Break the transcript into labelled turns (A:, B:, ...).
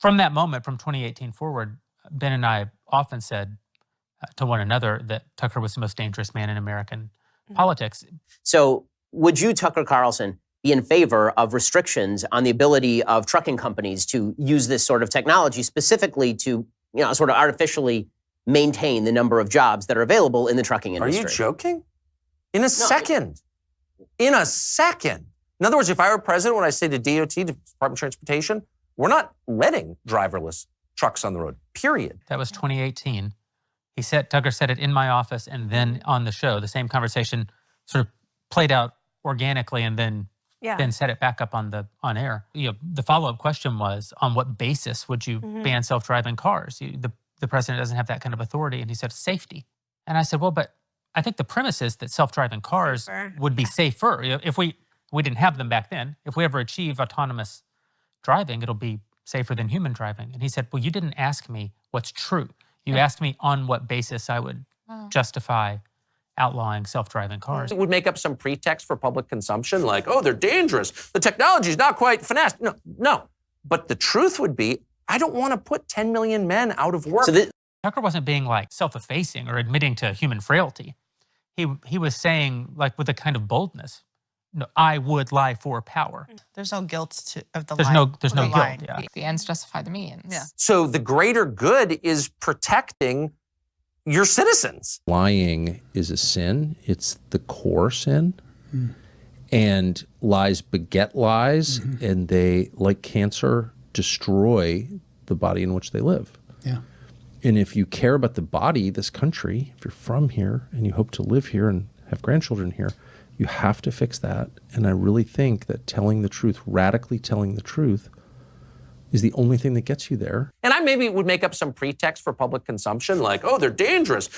A: from that moment, from 2018 forward, Ben and I often said to one another that Tucker was the most dangerous man in American politics.
B: So would you, Tucker Carlson, be in favor of restrictions on the ability of trucking companies to use this sort of technology specifically to, sort of artificially maintain the number of jobs that are available in the trucking industry?
C: Are you joking? In a second. In a second. In other words, if I were president, when I say to DOT, to Department of Transportation, we're not letting driverless trucks on the road, period.
A: That was 2018. Tucker said it in my office, and then on the show, the same conversation sort of played out organically, and then set it back up on air. The follow-up question was, on what basis would you ban self-driving cars? The president doesn't have that kind of authority. And he said, safety. And I said, well, but I think the premise is that self-driving cars would be safer. If we didn't have them back then, if we ever achieve autonomous driving, it'll be safer than human driving. And he said, well, you didn't ask me what's true. You asked me on what basis I would justify outlawing self-driving cars.
C: It would make up some pretext for public consumption, like, oh, they're dangerous. The technology's not quite finessed. No. But the truth would be, I don't want to put 10 million men out of work.
A: Tucker wasn't being like self-effacing or admitting to human frailty. He was saying, like, with a kind of boldness, no, I would lie for power.
D: There's no guilt of the
A: there's
D: line.
A: There's no guilt. Yeah.
E: The ends justify the means.
D: Yeah.
C: So the greater good is protecting your citizens.
F: Lying is a sin. It's the core sin. And lies beget lies, and they, like cancer, destroy the body in which they live.
G: Yeah.
F: And if you care about the body, this country, if you're from here and you hope to live here and have grandchildren here, you have to fix that. And I really think that telling the truth, radically telling the truth, is the only thing that gets you there.
C: And I maybe would make up some pretext for public consumption, like, oh, they're dangerous.